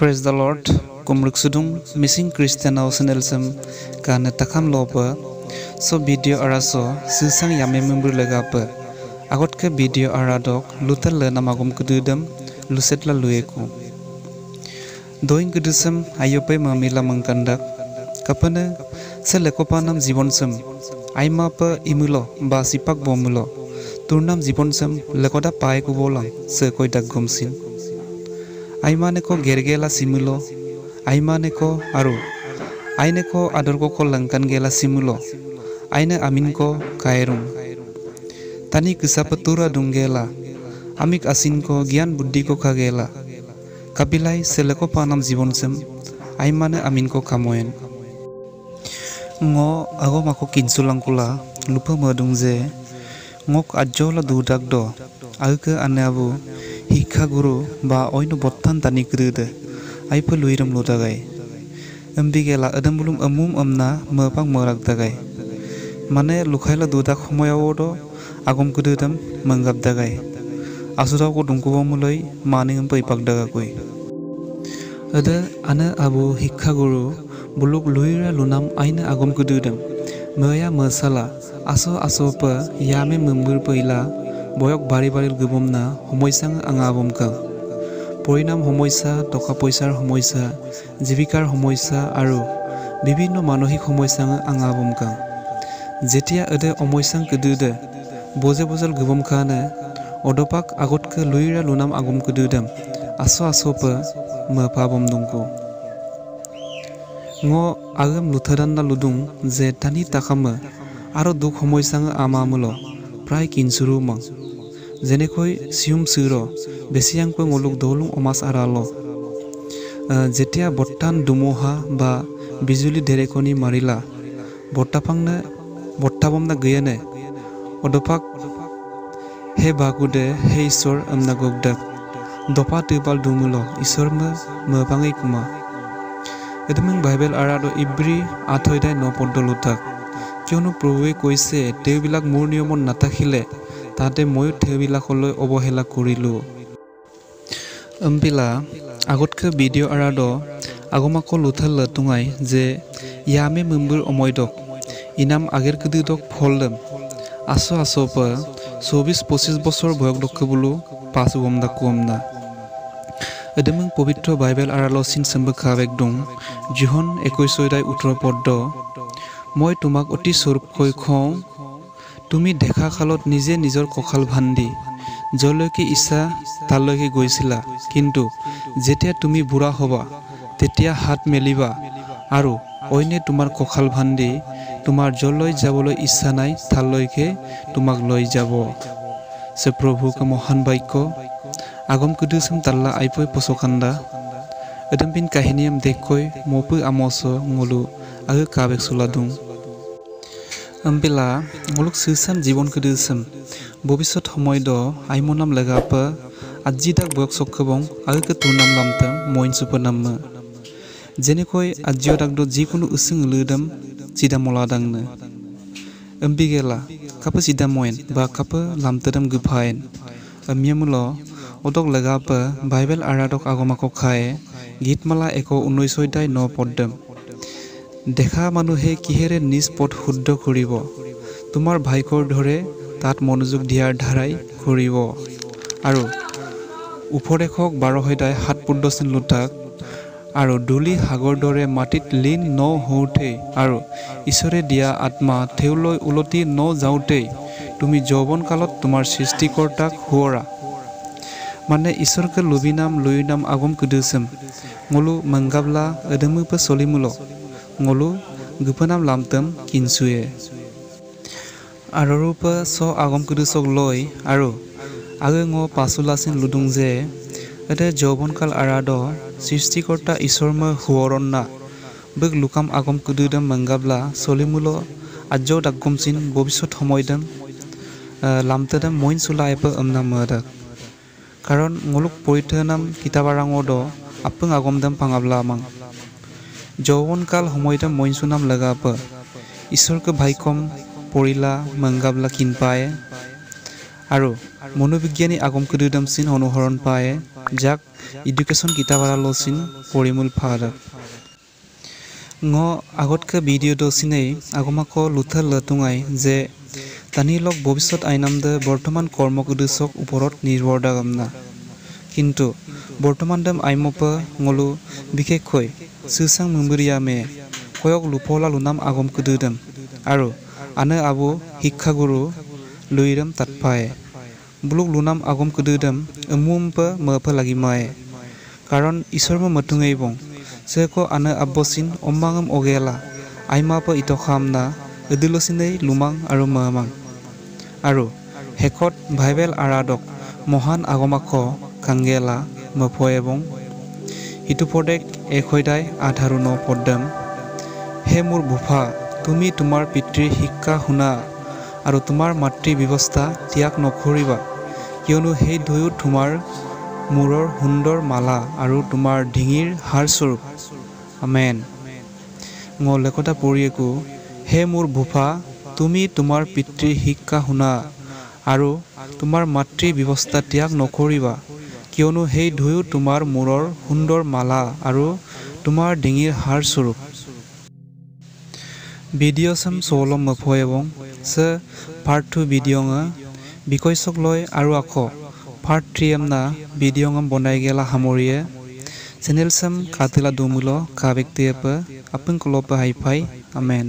Praise the Lord. Kumruk sudung missing Christian au channel kan takam lopa so video araso susang yame membur legapa agot ke video aradok lutal le namagum kududam lusetla lueku doing kudusam ayopai mamila mangkandak kapana selekopanam jibonsam aima pa imulo ba sipak bomulo turnam jibonsam lekoda pae ku bolang se koidak gomsin aimane ko gergela simulo aimane ko aru aine ko ador ko langkan gela simulo aine amin ko kairung tani kisapatura dunggela amik asin ko gian buddhi ko kagela kabilai seleko panam jibon sem aimane amin ko kamoyen ngo ago mako kinsulang kula lupa madung je ngok ajola dudak do alke ane abu hikha guru ba oinu bottan tani krude aipa luiram lodagai ambigela adambulum amum amna mapang morak dagai mane lukhaila dudak khomoyawo do agom kududam mangap dagai asuda ko dungku bomuloi maning ampai pak daga koi ada ana abu hikha guru buluk luira lunam aina agom kududam maya masala aso pa yame membur paila boyok bari gubomna homoisang angabomka পরিণাম সমস্যা টকা পইচাৰ সমস্যা জীৱিকাৰ সমস্যা আৰু বিভিন্ন মানসিক সমস্যা আঙাবমকা যেতিয়া এদে সমস্যা কদুদে বজে বজল গবমখানে অদপাক আগতকে লুইৰা লুনাম আগম কদুদম আসপ মপাবম দংকো ङ আগম লুথাদান্না লুদুং যে তানি তাকামে আৰু দুখ সমস্যা আমামুল প্ৰায় কিনসুৰু মং যেনেকৈ সিউম সিৰ বেছিয়াংকৈ ngoluk দলুং অমাস আৰালো যেতিয়া বট্টান দুমোহা বা বিজুলি ঢেৰেকনি মাৰিলা বট্টাবমনা গয়নে অদপাক হে বাগুদে হে ঈশ্বৰ আমনা গগদাক দপা টিপাল দুমুল ঈশ্বৰ মপাঙৈ কুমা এদমিং বাইবেল আৰাdo ইব্ৰী 8:9 লুথাক কিয়নো প্ৰভুৱে কৈছে তেওঁবিলাক মোৰ নিয়মত নাথাকিলে তাতে ময়ো থেবিলাকলৈ অৱহেলা কৰিলো অম্বিলা আগতকে ভিডিঅ' আৰাdo আগমাকো লুথাল তুঙাই যে ইয়ামে মুম্বুৰ অময়দক ইনাম আগেৰ কদিদক ফলদম আসপ 24-25 বছৰ বয়স দক্ষ বুলো পাঁচ গমদা কুমনা এদমিং পবিত্ৰ বাইবেল আৰালো চিন সম্ব খাবেক দং জিহন 21:18 পদ মই তোমাক অতি স্বৰূপকৈ খওঁ তুমি দেখা কালত নিজে নিজৰ কখাল ভান্দি যলৈকে ইচ্ছা তালৈকে গৈছিলা কিন্তু যেতিয়া তুমি বুঢ়া হবা তেতিয়া হাত মেলিবা আৰু অইনে তোমাৰ কখাল ভান্দি তোমাৰ যলৈ যাবলৈ ইচ্ছা নাই তালৈকে তোমাক লৈ যাব সে প্ৰভুকে মহান বাক্য আগম কুদুসম তাল্লা আইপৈ পছকান্দা এদমপিন কাহিনীম দেখকৈ মপু আমস ngolu আগু কাবেক সুলাদুং अम्बिला मुलुग सुसान जीवन कदुसम भविष्यत समय द आइमनाम लगापा आजिदाक बयक सकबं आगके तुरनाम लामता मइन सुपनाम जेनेखय आजियदाक द जिकुनु उसुं लुदम सिदा मलादांनो अम्बिगेला काप सिदा मइन बा काप लामतदम गुफायन अमियामुलो अदक लगापा बाइबेल आरादक आगमाको खाए गीतमाला 19:9 पदम দেখা মানুহে কিহেৰে নিজ পথ শুদ্ধ কৰিব তোমাৰ ভাইকৰ ধৰে তাত মনোযোগ দিয়াৰ ধাৰাই কৰিব আৰু উপদেশক 12:7 লুটাক আৰু দুলি সাগৰ দৰে মাটিত লীন ন হওঁতে আৰু ঈশ্বৰে দিয়া আত্মা থেউলৈ উলটি ন যাওঁতে তুমি যৌৱন কালত তোমাৰ সৃষ্টিকৰ্তাক হুৱৰা মানে ঈশ্বৰকে লুইনাম আগম কুদুসম ngolu mangabla এদমুপে চলিমুল ngolu gupanam lamtem kinsue arupa so agom kudusok loi aru agengo pasulasin ludung je ede jobonkal arado সৃষ্টিকৰ্তা ঈশ্বৰময় হুৱৰন্না বগ লুকাম আগম কুদুদম মংগাবলা চলিমুল আজ্জো দাগমচিন ভবিষ্যত সময়দম লামতেদম মইন চুলা এপ আমনাম মদাক কাৰণ ngoluk পৰিথনাম কিতাবাৰাঙদ আপং আগমদম পাঙাবলা মাং যৌৱনকাল সময়তে মইনসুনাম লাগাপ ঈশ্বৰকে ভাইকম পৰিলা মংগাবলা কিনপায় আৰু মনোবিজ্ঞানী আগম কদুদমচিন অনুসৰণ পায় যাক এডুকেশ্যন কিতাবাৰা লচিন পৰিমূল ফাদক আগতকে ভিডিও দচিনেই আগমাক লুথাল লতুঙাই যে তানি লগ ভবিষ্যৎ আইনামদে বৰ্তমান কৰ্মকুদুচক ওপৰত নিৰ্ভৰ দাগামনা কিন্তু বৰ্তমান দাম আইমপ ngolu বিশেষকৈ সুসাং মুমুৰিয়ামে কয়ক লুপলা লুনাম আগম কদুদম আৰু আনে আবু শিক্ষাগুৰু লুইৰাম তাতপায় বুলুক লুনাম আগম কদুদম মুমপ মপ লাগিমায় কাৰণ ঈশ্বৰম মতুঙেই বং সেকো আনে আব্বচিন অম্মাঙম অগেলা আইমাপ ইতখামনা এদিলচিনেই লুমাং আৰু মামাং আৰু হেকত বাইবেল আৰাদক মহান আগমাক কাংগেলা মফয় এবং হিতুপদেক এখৈদাই আধাৰু ন পদ্দাম হে মোৰ বুফা তুমি তোমাৰ পিতৃৰ শিক্ষা শুনা আৰু তোমাৰ মাতৃ ব্যৱস্থা ত্যাগ নকৰিবা কিয়নো সেই দুয়ো তোমাৰ মূৰৰ সুন্দৰ মালা আৰু তোমাৰ ডিঙিৰ হাৰ স্বৰূপ আমেন লেকতা পৰিয়েকো হে মোৰ বুফা তুমি তোমাৰ পিতৃৰ শিক্ষা শুনা আৰু তোমাৰ মাতৃ ব্যৱস্থা ত্যাগ নকৰিবা কিয়নো সেই দুয়ো তোমাৰ মূৰৰ সুন্দৰ মালা আৰু তোমাৰ ডিঙিৰ হাৰ স্বৰূপ ভিডিও সাম সলম মফয় এবং সে পাৰ্ট 2 ভিডিও বিষয়সক লয় আৰু আখ পাৰ্ট 3 না ভিডিও বনাই গেলা হামৰিয়ে চেনেল সাম কাতিলা দুমুলো কা ব্যক্তি আপন কলপ হাইফাই আমেন